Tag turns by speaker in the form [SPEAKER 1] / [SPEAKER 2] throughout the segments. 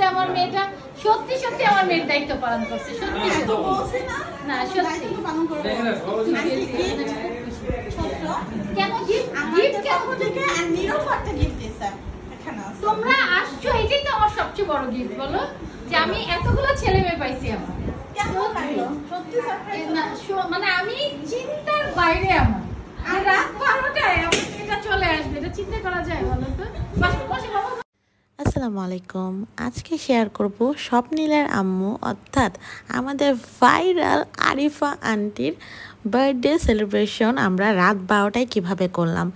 [SPEAKER 1] আমার মেয়েটা সত্যি সত্যি আমার মেয়ের দায়িত্ব পালন করছে, সত্যি না সত্যি। কেন তোমরা আসছো, এটাই তো আমার সবচেয়ে বড় গিফট, বলো যে আমি এতগুলো ছেলে মেয়ে পাইছি। আমার মানে আমি চিন্তার বাইরে, আমার রাত 12টায় আমার এটা চলে আসবে, এটা চিন্তা করা যায় বলো তো?
[SPEAKER 2] আসসালামু আলাইকুম। আজকে শেয়ার করব স্বপ্নীলার আম্মু অর্থাৎ আমাদের ভাইরাল আরিফা আন্টির বার্থডে সেলিব্রেশন আমরা রাত 12টায় কীভাবে করলাম।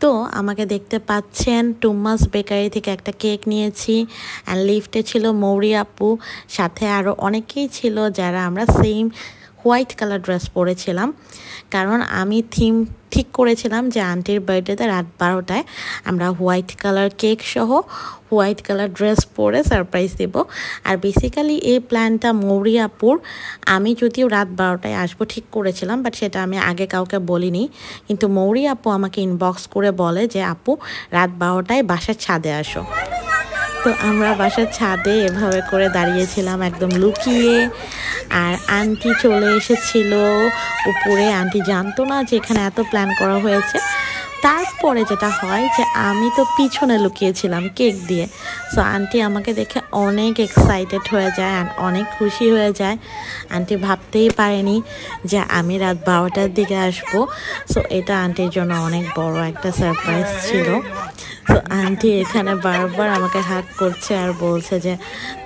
[SPEAKER 2] তো আমাকে দেখতে পাচ্ছেন টুম্মাস বেকারি থেকে একটা কেক নিয়েছি, অ্যান্ড লিফটে ছিল মৌরি আপু, সাথে আরও অনেকেই ছিল যারা আমরা সেম হোয়াইট কালার ড্রেস পরেছিলাম, কারণ আমি থিম ঠিক করেছিলাম যে আন্টির বার্থডেতে রাত 12টায় আমরা হোয়াইট কালার কেক সহ হোয়াইট কালার ড্রেস পরে সারপ্রাইজ দেব। আর বেসিক্যালি এই প্ল্যানটা মৌরি আপুর, আমি যদিও রাত 12টায় আসবো ঠিক করেছিলাম, বাট সেটা আমি আগে কাউকে বলিনি, কিন্তু মৌরি আপু আমাকে ইনবক্স করে বলে যে আপু রাত 12টায় বাসার ছাদে আসো। তো আমরা বাসার ছাদে এভাবে করে দাঁড়িয়েছিলাম একদম লুকিয়ে, আর আন্টি চলে এসেছিল উপরে। আন্টি জানতো না যে এখানে এত প্ল্যান করা হয়েছে। তারপরে যেটা হয় যে আমি তো পিছনে লুকিয়েছিলাম কেক দিয়ে, সো আন্টি আমাকে দেখে অনেক এক্সাইটেড হয়ে যায় আর অনেক খুশি হয়ে যায়। আন্টি ভাবতেই পারেনি যে আমি রাত 12টার দিকে আসবো, সো এটা আন্টির জন্য অনেক বড় একটা সারপ্রাইজ ছিল। তো আন্টি এখানে বারবার আমাকে হাগ করছে আর বলছে যে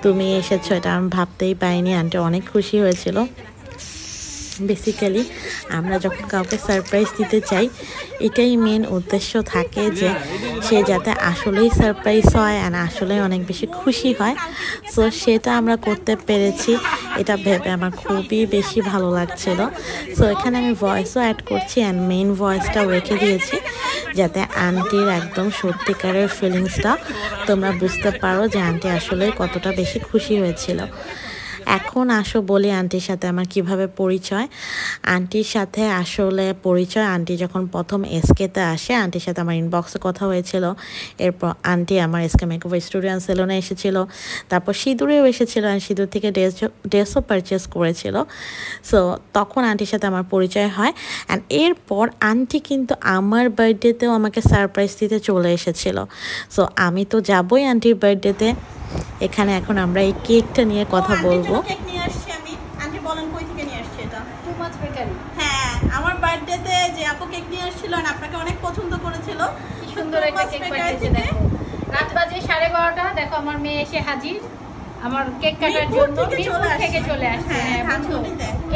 [SPEAKER 2] তুমি এসেছো, এটা আমি ভাবতেই পাইনি। আন্টি অনেক খুশি হয়েছিল। বেসিক্যালি আমরা যখন কাউকে সারপ্রাইজ দিতে চাই, এটাই মেন উদ্দেশ্য থাকে যে সে যাতে আসলেই সারপ্রাইজ হয় আর আসলেই অনেক বেশি খুশি হয়। সো সেটা আমরা করতে পেরেছি, এটা ভেবে আমার খুবই বেশি ভালো লাগছিল। সো এখানে আমি ভয়েসও অ্যাড করছি অ্যান্ড মেইন ভয়েসটাও রেখে দিয়েছি, যাতে আন্টির একদম সত্যিকারের ফিলিংসটা তোমরা বুঝতে পারো যে আন্টি আসলে কতটা বেশি খুশি হয়েছিল। এখন আসো বলি আন্টির সাথে আমার কিভাবে পরিচয়। আন্টির সাথে আসলে পরিচয়, আন্টি যখন প্রথম এসকেতে আসে, আন্টির সাথে আমার ইনবক্সে কথা হয়েছিল। এরপর আন্টি আমার এসকে মেকওভার স্টুডিও অ্যান্ড সেলুনে এসেছিল, তারপর সিঁদুরেও এসেছিল, আর সিঁদুর থেকে ড্রেসও পারচেস করেছিল। সো তখন আন্টির সাথে আমার পরিচয় হয়। অ্যান্ড এরপর আন্টি কিন্তু আমার বার্থডেতেও আমাকে সারপ্রাইজ দিতে চলে এসেছিল। সো আমি তো যাবই আন্টির বার্থডেতে। এখানে এখন আমরা এই কেকটা নিয়ে কথা বলবো।
[SPEAKER 3] কেক নিয়ে আসছি আমি। আন্টি বলেন কই থেকে নিয়ে আসছি এটা?
[SPEAKER 1] টুম্মাস বেকারি।
[SPEAKER 3] হ্যাঁ, আমার বার্থডেতে যে আপু কেক নিয়ে আসছিল আর আপনাকে অনেক পছন্দ করেছিল।
[SPEAKER 1] কি সুন্দর একটা কেক পাঠিয়েছে দেখো। রাত বাজে 12:30, দেখো আমার মেয়ে এসে হাজির আমার কেক কাটার জন্য। মিরপুর থেকে চলে আসছে। হ্যাঁ,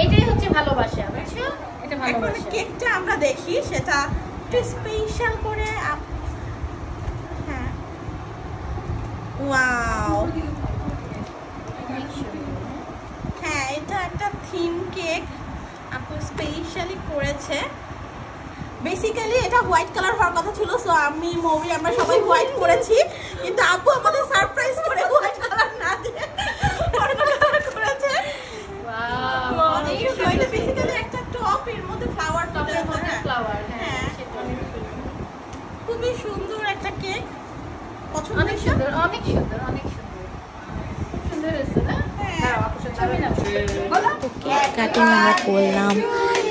[SPEAKER 1] এটাই হচ্ছে ভালোবাসা, বুঝছো? এটা ভালোবাসা।
[SPEAKER 3] এখন কেকটা আমরা দেখি সেটা একটু স্পেশাল করে। হ্যাঁ, ওয়াও, হ্যাঁ এটা একটা থিম কেক আপু স্পেশালি করেছে। বেসিক্যালি এটা হোয়াইট কালার হওয়ার কথা ছিল, সো আমি মৌরি আমরা সবাই হোয়াইট করেছি, কিন্তু আপু আমাদের সারপ্রাইজ করে হোয়াইট কালার না দিয়ে অরেঞ্জ কালার করেছে। ওয়াও, অনেক সুন্দর। এটা বেসিক্যালি একটা টপ, এর মধ্যে ফ্লাওয়ার
[SPEAKER 1] ফ্লাওয়ার। হ্যাঁ,
[SPEAKER 3] খুবই সুন্দর একটা কেক। পছন্দ?
[SPEAKER 1] অনেক সুন্দর, অনেক সুন্দর, অনেক সুন্দর, সুন্দর হয়েছে না?
[SPEAKER 2] কেক কাটিং আমরা করলাম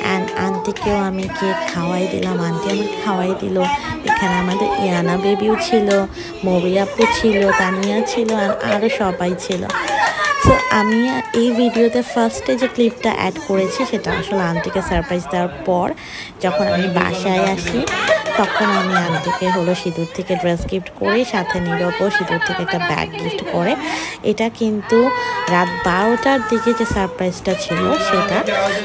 [SPEAKER 2] অ্যান্ড আন্টিকেও আমি কেক খাওয়াই দিলাম, আন্টি আমাকে খাওয়াই দিল। এখানে আমাদের ইয়ানা বেবিও ছিল, মৌরি আপু ছিল, তানিয়া ছিল, আর আরও সবাই ছিল। সো আমি এই ভিডিওতে ফার্স্টে যে ক্লিপটা অ্যাড করেছি সেটা আসলে আন্টিকে সারপ্রাইজ দেওয়ার পর যখন আমি বাসায় আসি, তখন আমি আন্টিকে হলো সিঁদুর থেকে ড্রেস গিফট করে, সাথে নীরবও সিঁদুর থেকে একটা ব্যাগ গিফট করে। এটা কিন্তু রাত 12টার দিকে যে সারপ্রাইজটা ছিল সেটা।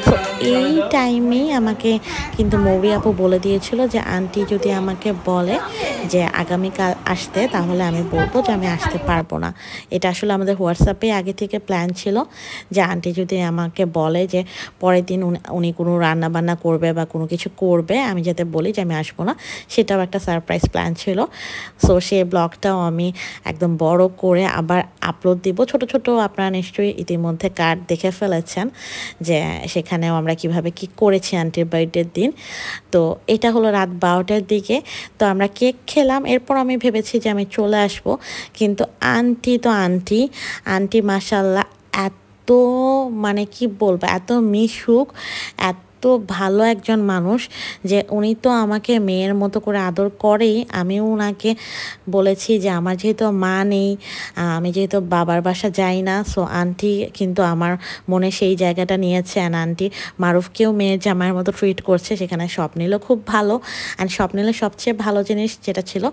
[SPEAKER 2] তো এই টাইমেই আমাকে কিন্তু মৌরি আপু বলে দিয়েছিল যে আন্টি যদি আমাকে বলে যে আগামীকাল আসতে, তাহলে আমি বলবো যে আমি আসতে পারবো না। এটা আসলে আমাদের হোয়াটসঅ্যাপে আগে থেকে প্ল্যান ছিল যে আন্টি যদি আমাকে বলে যে পরের দিন উনি কোনো রান্না বান্না করবে বা কোনো কিছু করবে, আমি যাতে বলি যে আমি আসবো না। সেটাও একটা সারপ্রাইজ প্ল্যান ছিল। সো সেই ব্লগটাও আমি একদম বড় করে আবার আপলোড দিব। ছোট ছোট আপনারা নিশ্চয়ই ইতিমধ্যে কার্ড দেখে ফেলেছেন যে সেখানেও আমরা কিভাবে কি করেছি আন্টির বার্থডের দিন। তো এটা হলো রাত 12টার দিকে। তো আমরা কেক খেলাম, এরপর আমি ভেবেছি যে আমি চলে আসব, কিন্তু আন্টি তো আন্টি মাশাল্লাহ এত মানে কি বলবো, এত মিশুক, এত ভালো একজন মানুষ যে উনি তো আমাকে মেয়ের মতো করে আদর করেই। আমিও ওনাকে বলেছি যে আমার যেহেতু মা নেই, আমি যেহেতু বাবার বাসা যাই না, সো আন্টি কিন্তু আমার মনে সেই জায়গাটা নিয়েছে। অ্যান্ড আন্টি মারুফকেও মেয়ের জামাইয়ের মতো ট্রিট করছে। সেখানে স্বপ্নিলও খুব ভালো। অ্যান্ড স্বপ্নিলের সবচেয়ে ভালো জিনিস যেটা ছিল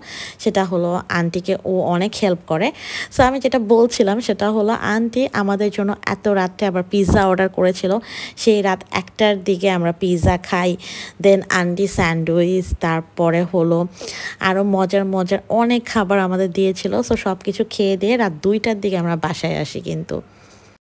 [SPEAKER 2] সেটা হলো আন্টিকে ও অনেক হেল্প করে। সো আমি যেটা বলছিলাম সেটা হলো আন্টি আমাদের জন্য এত রাত্রে আবার পিৎজা অর্ডার করেছিল। সেই রাত 1টার দিকে আমরা পিৎজা খাই, দেন আন্টি স্যান্ডউইচ, তারপরে হলো আরও মজার মজার অনেক খাবার আমাদের দিয়েছিল। সো সব কিছু খেয়ে দিয়ে রাত 2টার দিকে আমরা বাসায় আসি কিন্তু।